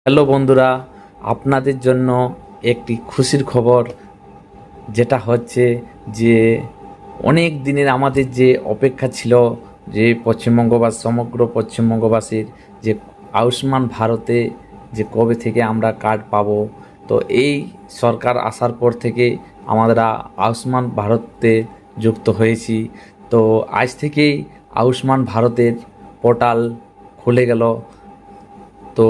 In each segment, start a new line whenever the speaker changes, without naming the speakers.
Hello বন্ধুরা, আপনাদের জন্য একটি খুশির খবর, যেটা হচ্ছে যে অনেক দিনের আমাদের যে অপেক্ষা ছিল, যে সমগ্র পশ্চিমবঙ্গবাসীর যে আয়ুষ্মান ভারতে যে কবে থেকে আমরা কার্ড পাবো। তো এই সরকার আসার পর থেকে আমরা আয়ুষ্মান ভারতে যুক্ত হয়েছি। তো আজ থেকেই আয়ুষ্মান ভারতের পোর্টাল খুলে গেল। তো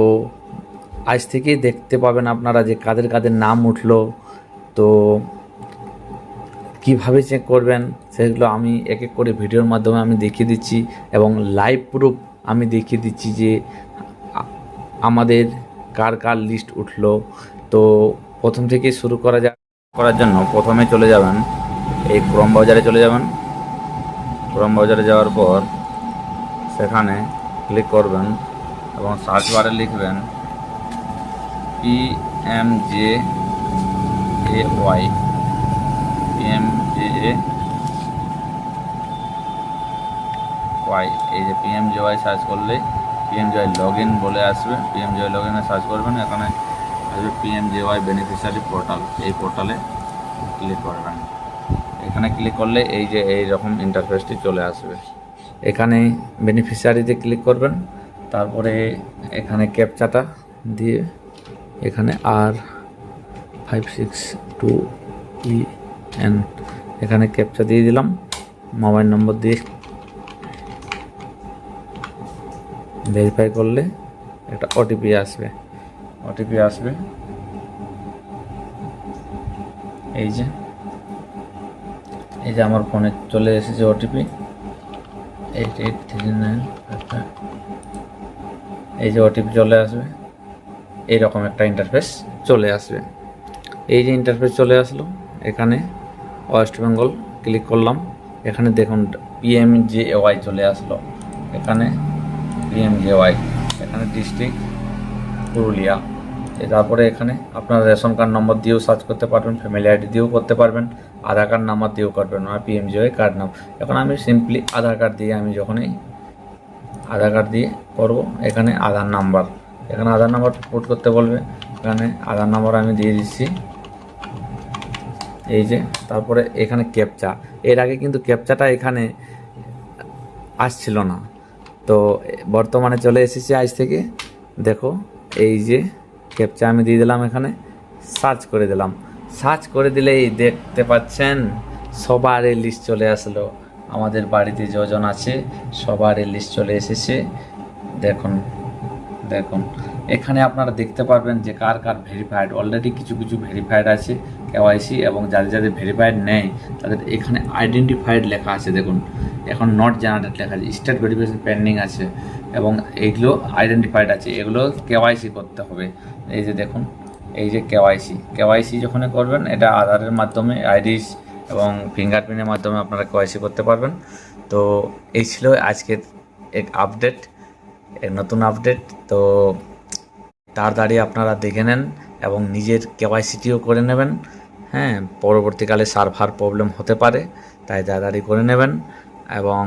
আজ থেকেই দেখতে পাবেন আপনারা যে কাদের কাদের নাম উঠলো। তো কিভাবে চেক করবেন সেগুলো আমি এক এক করে ভিডিওর মাধ্যমে আমি দেখিয়ে দিচ্ছি, এবং লাইভ প্রুফ আমি দেখিয়ে দিচ্ছি যে আমাদের কার কার লিস্ট উঠলো। তো প্রথম থেকে শুরু করার জন্য প্রথমে চলে যাবেন, এই ক্রোম ব্রাউজারে চলে যাবেন। ক্রোম ব্রাউজারে যাওয়ার পর সেখানে ক্লিক করবেন এবং সার্চ বারে লিখবেন PMJAY। এই যে PMJAY সার্চ করলে PMJAY লগ ইন বলে আসবে। PMJAY লগ ইনে সার্চ করবেন, এখানে আসবে PMJAY বেনিফিশিয়ারি পোর্টাল। এই পোর্টালে ক্লিক করবেন। এখানে ক্লিক করলে এই যে এই রকম ইন্টারফেসটি চলে আসবে। এখানে বেনিফিশিয়ারিতে ক্লিক করবেন, তারপরে এখানে ক্যাপচাটা দিয়ে এখানে R562EN এখানে ক্যাপচা দিয়ে দিলাম। মোবাইল নম্বর দিয়ে ভেরিফাই করলে একটা ওটিপি আসবে। এই যে আমার ফোনে চলে এসেছে ওটিপি 8839। এই যে ওটিপি চলে আসবে, এইরকম একটা ইন্টারফেস চলে আসবে। এই যে ইন্টারফেস চলে আসলো, এখানে ওয়েস্ট বেঙ্গল ক্লিক করলাম। এখানে দেখুন PMJAY চলে আসলো। এখানে PMJAY, এখানে ডিস্ট্রিক্ট পুরুলিয়া। তারপরে এখানে আপনার রেশন কার্ড নম্বর দিয়েও সার্চ করতে পারবেন, ফ্যামিলি আইডি দিয়েও করতে পারবেন, আধার কার্ড নাম্বার দিয়েও করবেন, আর PMJAY কার্ড নাম। এখন আমি সিম্পলি আধার কার্ড দিয়ে করব। এখানে আধার নাম্বার পুট করতে বলবে, এখানে আধার নাম্বার আমি দিয়ে দিচ্ছি। এই যে তারপরে এখানে ক্যাপচা। এর আগে কিন্তু ক্যাপচাটা এখানে আসছিল না, তো বর্তমানে চলে এসেছে আজ থেকে। দেখো এই যে ক্যাপচা আমি দিয়ে দিলাম, এখানে সার্চ করে দিলেই দেখতে পাচ্ছেন সবার এই লিস্ট চলে আসলো। আমাদের বাড়িতে যজন আছে সবার এই লিস্ট চলে এসেছে। দেখুন এখানে আপনারা দেখতে পারবেন যে কার কার ভেরিফাইড। অলরেডি কিছু ভেরিফাইড আছে KYC, এবং যাদের ভেরিফাইড নেই তাদের এখানে আইডেন্টিফাইড লেখা আছে। দেখুন এখন নট জেনারেটেড লেখা আছে, স্টেট ভেরিফিকেশন পেন্ডিং আছে, এবং এইগুলো আইডেন্টিফাইড আছে, এগুলো KYC করতে হবে। এই যে দেখুন, এই যে KYC যখন করবেন, এটা আধারের মাধ্যমে, আইরিস এবং ফিঙ্গারপ্রিন্টের মাধ্যমে আপনারা KYC করতে পারবেন। তো এই ছিল আজকের এক আপডেট, নতুন আপডেট। তো তাড়াতাড়ি আপনারা দেখে নেন এবং নিজের KYCটিও করে নেবেন। হ্যাঁ, পরবর্তীকালে সার্ভার প্রবলেম হতে পারে, তাই তাড়াতাড়ি করে নেবেন। এবং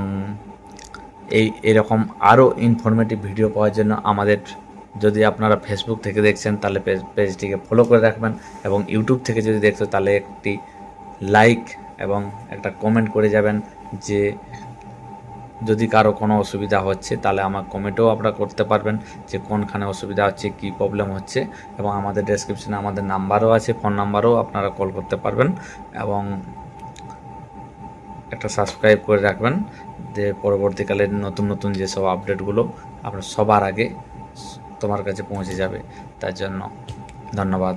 এরকম আরও ইনফরমেটিভ ভিডিও পাওয়ার জন্য আমাদের, যদি আপনারা ফেসবুক থেকে দেখছেন তাহলে পেজটিকে ফলো করে রাখবেন, এবং ইউটিউব থেকে যদি দেখছেন তাহলে একটি লাইক এবং একটা কমেন্ট করে যাবেন। যে যদি কারো কোনো অসুবিধা হচ্ছে তাহলে আমার কমেন্টও আপনারা করতে পারবেন যে কোনখানে অসুবিধা হচ্ছে, কি প্রবলেম হচ্ছে। এবং আমাদের ডেসক্রিপশনে আমাদের নাম্বারও আছে, ফোন নাম্বারও আপনারা কল করতে পারবেন। এবং একটা সাবস্ক্রাইব করে রাখবেন, যে পরবর্তীকালে নতুন যেসব আপডেটগুলো আপনার সবার আগে তোমার কাছে পৌঁছে যাবে। তার জন্য ধন্যবাদ।